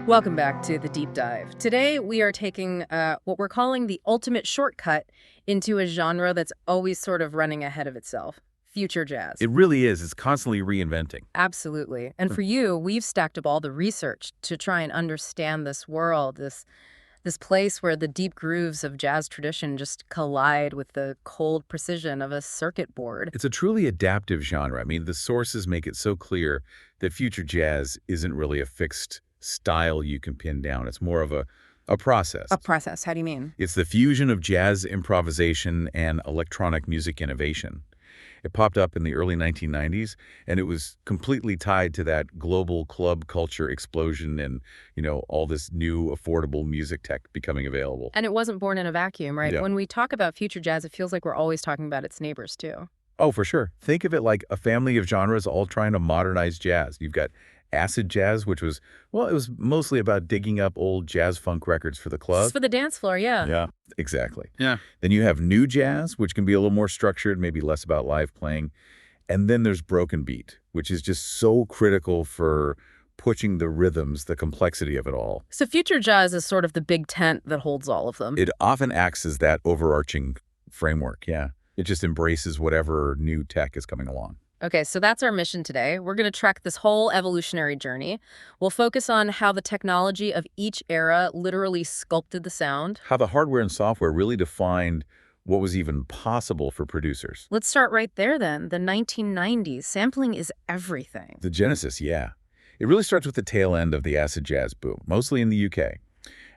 Welcome back to The Deep Dive. Today, we are taking what we're calling the ultimate shortcut into a genre that's always sort of running ahead of itself, future jazz. It really is. It's constantly reinventing. Absolutely. And for you, we've stacked up all the research to try and understand this world, this place where the deep grooves of jazz tradition just collide with the cold precision of a circuit board. It's a truly adaptive genre. I mean, the sources make it so clear that future jazz isn't really a fixed style you can pin down. It's more of a process. A process, how do you mean? It's the fusion of jazz improvisation and electronic music innovation. It popped up in the early 1990s, and it was completely tied to that global club culture explosion and, all this new affordable music tech becoming available. And it wasn't born in a vacuum, right? Yeah. When we talk about future jazz, it feels like we're always talking about its neighbors, too. Oh, for sure. Think of it like a family of genres all trying to modernize jazz. You've got acid jazz, which was, it was mostly about digging up old jazz funk records for the club. It's for the dance floor, yeah. Yeah, exactly. Yeah. Then you have new jazz, which can be a little more structured, maybe less about live playing. And then there's broken beat, which is just so critical for pushing the rhythms, the complexity of it all. So future jazz is sort of the big tent that holds all of them. It often acts as that overarching framework, yeah. It just embraces whatever new tech is coming along. Okay, so that's our mission today. We're going to track this whole evolutionary journey. We'll focus on how the technology of each era literally sculpted the sound. How the hardware and software really defined what was even possible for producers. Let's start right there then. The 1990s. Sampling is everything. The genesis, yeah. It really starts with the tail end of the acid jazz boom, mostly in the UK.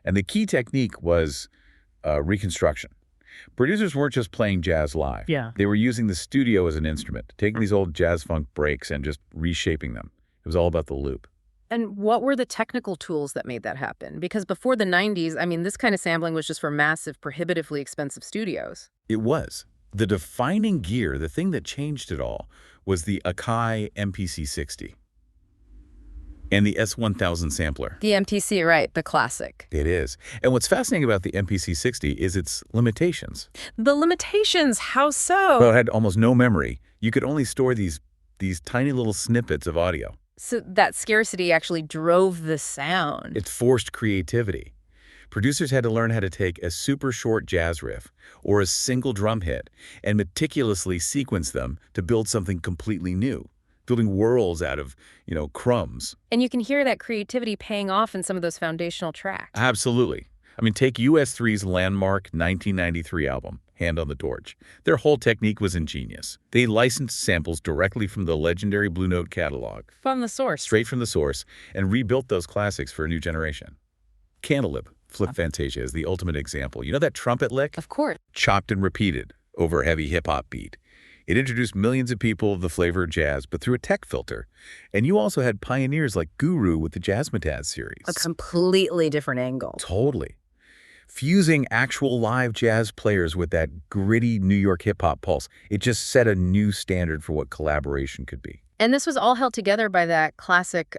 And the key technique was reconstruction. Producers weren't just playing jazz live. Yeah. They were using the studio as an instrument, taking these old jazz funk breaks and just reshaping them. It was all about the loop. And what were the technical tools that made that happen? Because before the 90s, I mean, this kind of sampling was just for massive, prohibitively expensive studios. It was. The defining gear, the thing that changed it all, was the Akai MPC-60 and the S1000 sampler. The MTC, right, the classic. It is. And what's fascinating about the MPC-60 is its limitations. The limitations, how so? Well, it had almost no memory. You could only store these tiny little snippets of audio. So that scarcity actually drove the sound. It forced creativity. Producers had to learn how to take a super short jazz riff or a single drum hit and meticulously sequence them to build something completely new, building worlds out of, crumbs. And you can hear that creativity paying off in some of those foundational tracks. Absolutely. I mean, take US3's landmark 1993 album, Hand on the Torch. Their whole technique was ingenious. They licensed samples directly from the legendary Blue Note catalog. From the source. Straight from the source, and rebuilt those classics for a new generation. Cantaloupe, Flip Fantasia is the ultimate example. You know that trumpet lick? Of course. Chopped and repeated over a heavy hip-hop beat. It introduced millions of people to the flavor of jazz, but through a tech filter. And you also had pioneers like Guru with the Jazzmatazz series. A completely different angle. Totally. Fusing actual live jazz players with that gritty New York hip-hop pulse, it just set a new standard for what collaboration could be. And this was all held together by that classic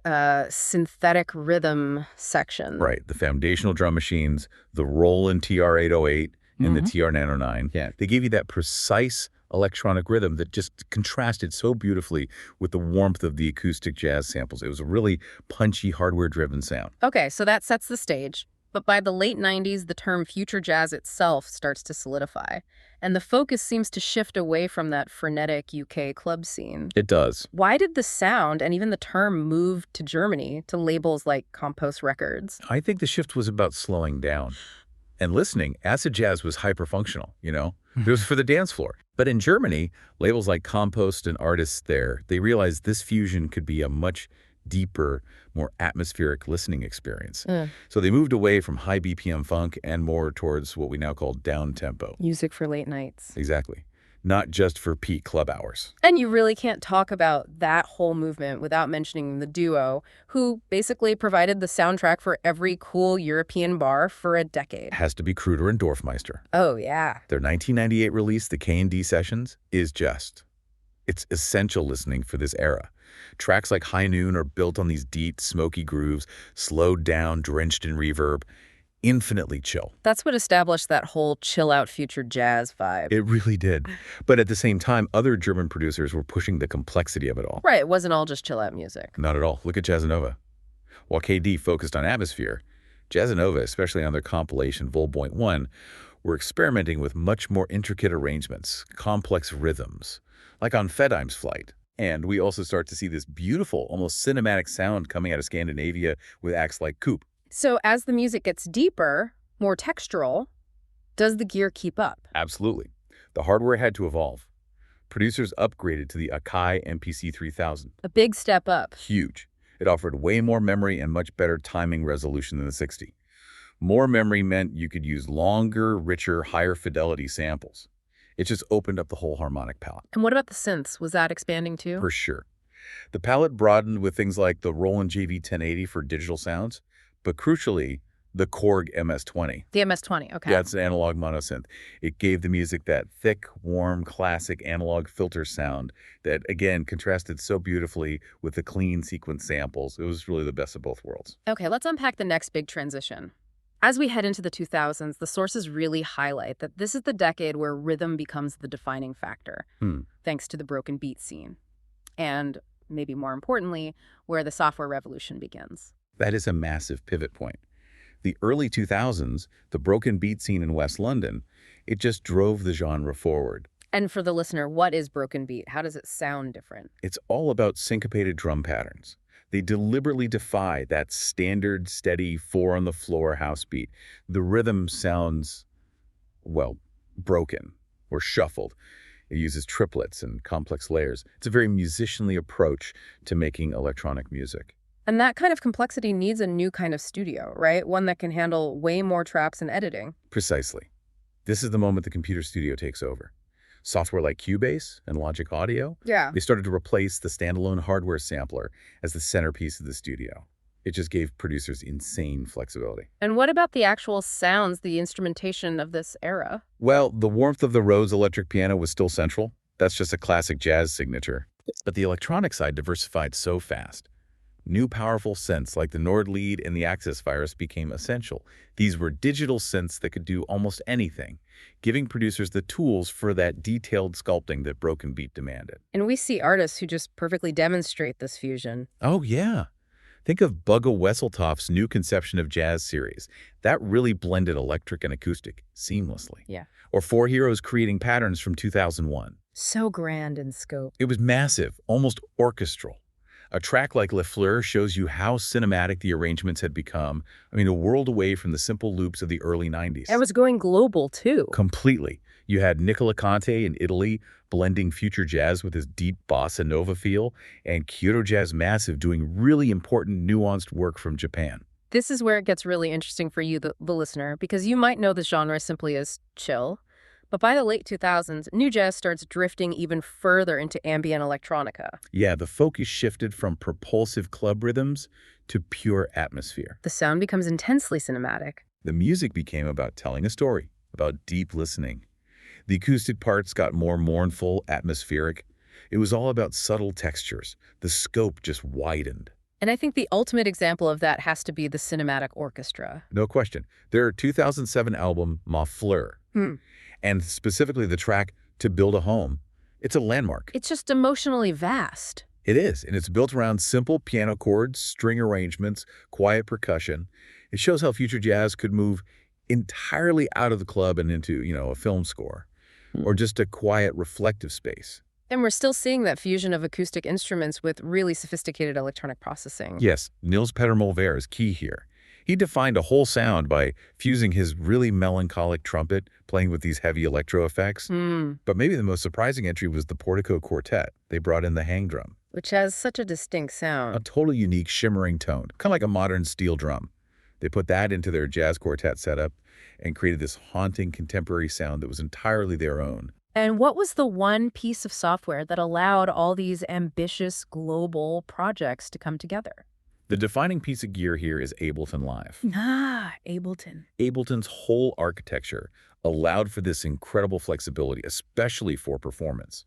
synthetic rhythm section. Right. The foundational drum machines, the Roland TR-808 and the TR-909. Yeah. They gave you that precise electronic rhythm that just contrasted so beautifully with the warmth of the acoustic jazz samples. It was a really punchy, hardware-driven sound. Okay, so that sets the stage. But by the late 90s, the term future jazz itself starts to solidify. And the focus seems to shift away from that frenetic UK club scene. It does. Why did the sound and even the term move to Germany, to labels like Compost Records? I think the shift was about slowing down. And listening, acid jazz was hyper-functional, It was for the dance floor. But in Germany, labels like Compost and artists there, they realized this fusion could be a much deeper, more atmospheric listening experience. So they moved away from high BPM funk and more towards what we now call down-tempo. Music for late nights. Exactly. Not just for peak club hours. And you really can't talk about that whole movement without mentioning the duo, who basically provided the soundtrack for every cool European bar for a decade. It has to be Kruder and Dorfmeister. Oh, yeah. Their 1998 release, the K&D Sessions, is it's essential listening for this era. Tracks like High Noon are built on these deep, smoky grooves, slowed down, drenched in reverb, infinitely chill. That's what established that whole chill-out future jazz vibe. It really did. But at the same time, other German producers were pushing the complexity of it all. Right, it wasn't all just chill-out music. Not at all. Look at Jazzanova. While KD focused on atmosphere, Jazzanova, especially on their compilation Vol.1, were experimenting with much more intricate arrangements, complex rhythms, like on Fedheim's Flight. And we also start to see this beautiful, almost cinematic sound coming out of Scandinavia with acts like Coop. So as the music gets deeper, more textural, does the gear keep up? Absolutely. The hardware had to evolve. Producers upgraded to the Akai MPC 3000. A big step up. Huge. It offered way more memory and much better timing resolution than the 60. More memory meant you could use longer, richer, higher fidelity samples. It just opened up the whole harmonic palette. And what about the synths? Was that expanding too? For sure. The palette broadened with things like the Roland JV-1080 for digital sounds, but crucially, the Korg MS-20. The MS-20, okay. Yeah, it's an analog monosynth. It gave the music that thick, warm, classic analog filter sound that, again, contrasted so beautifully with the clean sequence samples. It was really the best of both worlds. Okay, let's unpack the next big transition. As we head into the 2000s, the sources really highlight that this is the decade where rhythm becomes the defining factor, thanks to the broken beat scene. And, maybe more importantly, where the software revolution begins. That is a massive pivot point. The early 2000s, the broken beat scene in West London, it just drove the genre forward. And for the listener, what is broken beat? How does it sound different? It's all about syncopated drum patterns. They deliberately defy that standard, steady, four-on-the-floor house beat. The rhythm sounds, well, broken or shuffled. It uses triplets and complex layers. It's a very musicianly approach to making electronic music. And that kind of complexity needs a new kind of studio, right? One that can handle way more traps and editing. Precisely. This is the moment the computer studio takes over. Software like Cubase and Logic Audio, they started to replace the standalone hardware sampler as the centerpiece of the studio. It just gave producers insane flexibility. And what about the actual sounds, the instrumentation of this era? Well, the warmth of the Rhodes electric piano was still central. That's just a classic jazz signature. But the electronic side diversified so fast. New powerful synths like the Nord lead and the Axis Virus became essential. These were digital synths that could do almost anything, giving producers the tools for that detailed sculpting that broken beat demanded. And we see artists who just perfectly demonstrate this fusion. Oh, yeah. Think of Bugge Wesseltoft's new conception of jazz series. That really blended electric and acoustic seamlessly. Yeah. Or Four Heroes creating patterns from 2001. So grand in scope. It was massive, almost orchestral. A track like Le Fleur shows you how cinematic the arrangements had become. I mean, a world away from the simple loops of the early 90s. It was going global, too. Completely. You had Nicola Conte in Italy blending future jazz with his deep bossa nova feel, and Kyoto Jazz Massive doing really important, nuanced work from Japan. This is where it gets really interesting for you, the listener, because you might know this genre simply as chill. But by the late 2000s, new jazz starts drifting even further into ambient electronica. Yeah, the focus shifted from propulsive club rhythms to pure atmosphere. The sound becomes intensely cinematic. The music became about telling a story, about deep listening. The acoustic parts got more mournful, atmospheric. It was all about subtle textures. The scope just widened. And I think the ultimate example of that has to be the cinematic orchestra. No question. Their 2007 album, Ma Fleur, and specifically the track To Build a Home, it's a landmark. It's just emotionally vast. It is, and it's built around simple piano chords, string arrangements, quiet percussion. It shows how future jazz could move entirely out of the club and into, a film score, or just a quiet, reflective space. And we're still seeing that fusion of acoustic instruments with really sophisticated electronic processing. Yes, Niels Petter Molvær is key here. He defined a whole sound by fusing his really melancholic trumpet, playing with these heavy electro effects. But maybe the most surprising entry was the Portico Quartet. They brought in the hang drum, which has such a distinct a sound. totally unique shimmering tone, kind of like a modern steel drum. They put that into their jazz quartet setup and created this haunting contemporary sound that was entirely their own. And what was the one piece of software that allowed all these ambitious global projects to come together? The defining piece of gear here is Ableton Live. Ableton. Ableton's whole architecture allowed for this incredible flexibility, especially for performance.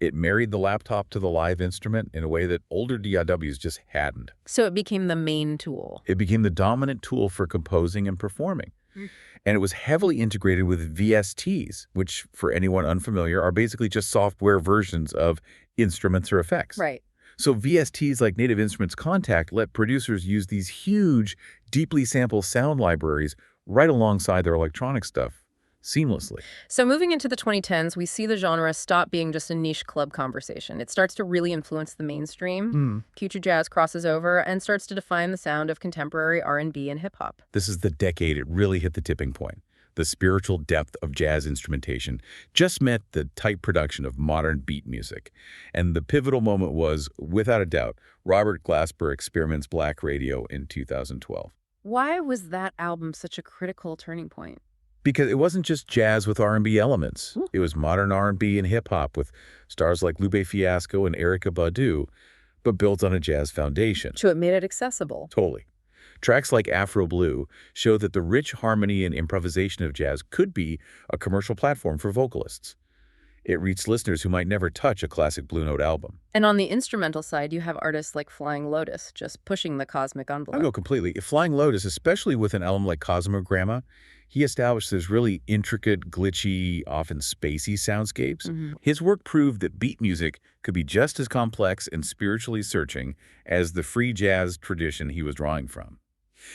It married the laptop to the live instrument in a way that older DAWs just hadn't. So it became the main tool. It became the dominant tool for composing and performing. And it was heavily integrated with VSTs, which, for anyone unfamiliar, are basically just software versions of instruments or effects. Right. So VSTs like Native Instruments Contact let producers use these huge, deeply sampled sound libraries right alongside their electronic stuff seamlessly. So moving into the 2010s, we see the genre stop being just a niche club conversation. It starts to really influence the mainstream. Hmm. Future jazz crosses over and starts to define the sound of contemporary R&B and hip hop. This is the decade it really hit the tipping point. The spiritual depth of jazz instrumentation just met the tight production of modern beat music. And the pivotal moment was, without a doubt, Robert Glasper Experiment's Black Radio in 2012. Why was that album such a critical turning point? Because it wasn't just jazz with R&B elements. It was modern R&B and hip-hop with stars like Lupe Fiasco and Erykah Badu, but built on a jazz foundation. So it made it accessible. Totally. Tracks like Afro Blue show that the rich harmony and improvisation of jazz could be a commercial platform for vocalists. It reached listeners who might never touch a classic Blue Note album. And on the instrumental side, you have artists like Flying Lotus just pushing the cosmic I envelope. go completely. If Flying Lotus, especially with an album like Cosmogramma, he established this really intricate, glitchy, often spacey soundscapes. His work proved that beat music could be just as complex and spiritually searching as the free jazz tradition he was drawing from.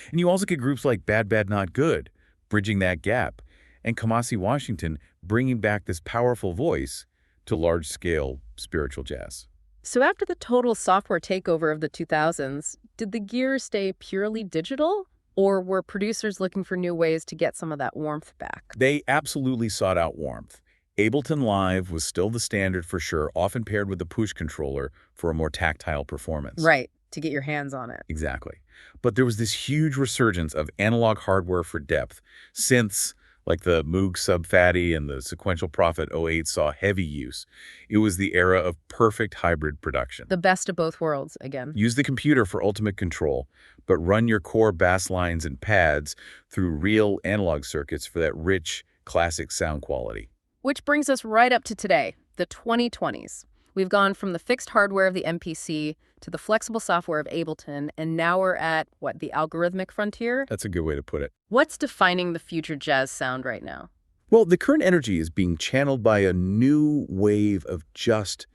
And you also get groups like Bad Bad Not Good, bridging that gap, and Kamasi Washington bringing back this powerful voice to large-scale spiritual jazz. So after the total software takeover of the 2000s, did the gear stay purely digital? Or were producers looking for new ways to get some of that warmth back? They absolutely sought out warmth. Ableton Live was still the standard for sure, often paired with a push controller for a more tactile performance. Right, to get your hands on it. Exactly. But there was this huge resurgence of analog hardware for depth. Synths like the Moog Sub-Fatty and the Sequential Prophet '08 saw heavy use. It was the era of perfect hybrid production. The best of both worlds, again. Use the computer for ultimate control, but run your core bass lines and pads through real analog circuits for that rich, classic sound quality. Which brings us right up to today, the 2020s. We've gone from the fixed hardware of the MPC to the flexible software of Ableton, and now we're at, what, the algorithmic frontier? That's a good way to put it. What's defining the future jazz sound right now? Well, the current energy is being channeled by a new wave of just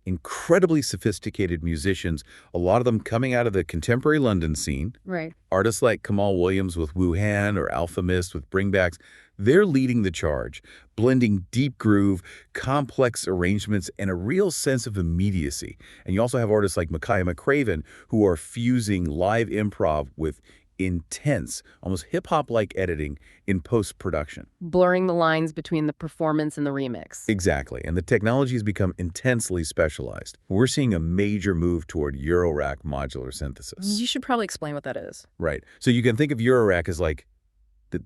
incredibly sophisticated musicians, a lot of them coming out of the contemporary London scene. Right. Artists like Kamal Williams with Wuhan or Alpha Mist with Bringbacks, they're leading the charge, blending deep groove, complex arrangements, and a real sense of immediacy. And you also have artists like Micaiah McCraven who are fusing live improv with intense, almost hip-hop-like editing in post-production. Blurring the lines between the performance and the remix. Exactly, and the technology has become intensely specialized. We're seeing a major move toward Eurorack modular synthesis. You should probably explain what that is. Right, so you can think of Eurorack as like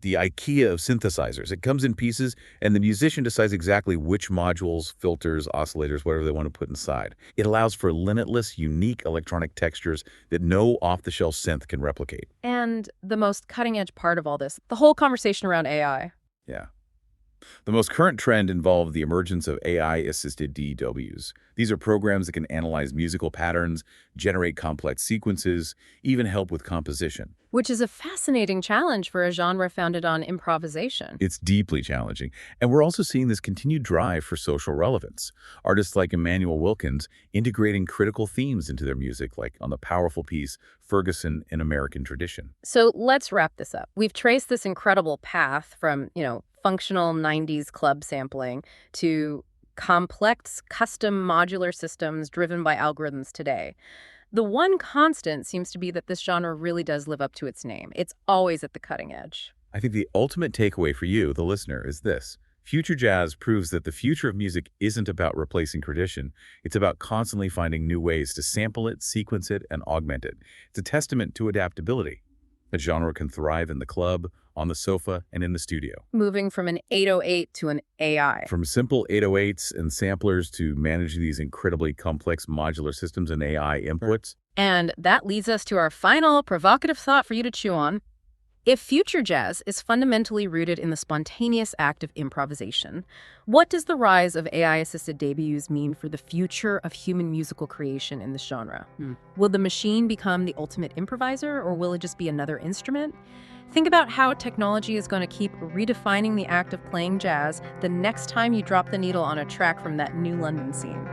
the IKEA of synthesizers. It comes in pieces, and the musician decides exactly which modules, filters, oscillators, whatever they want to put inside. It allows for limitless, unique electronic textures that no off-the-shelf synth can replicate. And the most cutting-edge part of all this, the whole conversation around AI. Yeah. The most current trend involved the emergence of AI-assisted DAWs. These are programs that can analyze musical patterns, generate complex sequences, even help with composition. Which is a fascinating challenge for a genre founded on improvisation. It's deeply challenging. And we're also seeing this continued drive for social relevance. Artists like Emmanuel Wilkins integrating critical themes into their music, like on the powerful piece Ferguson in American Tradition. So let's wrap this up. We've traced this incredible path from, functional 90s club sampling to complex custom modular systems driven by algorithms today. The one constant seems to be that this genre really does live up to its name. It's always at the cutting edge. I think the ultimate takeaway for you, the listener, is this. Future jazz proves that the future of music isn't about replacing tradition. It's about constantly finding new ways to sample it, sequence it, and augment it. It's a testament to adaptability. The genre can thrive in the club, on the sofa, and in the studio. Moving from an 808 to an AI. From simple 808s and samplers to manage these incredibly complex modular systems and AI inputs. And that leads us to our final provocative thought for you to chew on. If future jazz is fundamentally rooted in the spontaneous act of improvisation, what does the rise of AI-assisted debuts mean for the future of human musical creation in this genre? Will the machine become the ultimate improviser, or will it just be another instrument? Think about how technology is going to keep redefining the act of playing jazz the next time you drop the needle on a track from that new London scene.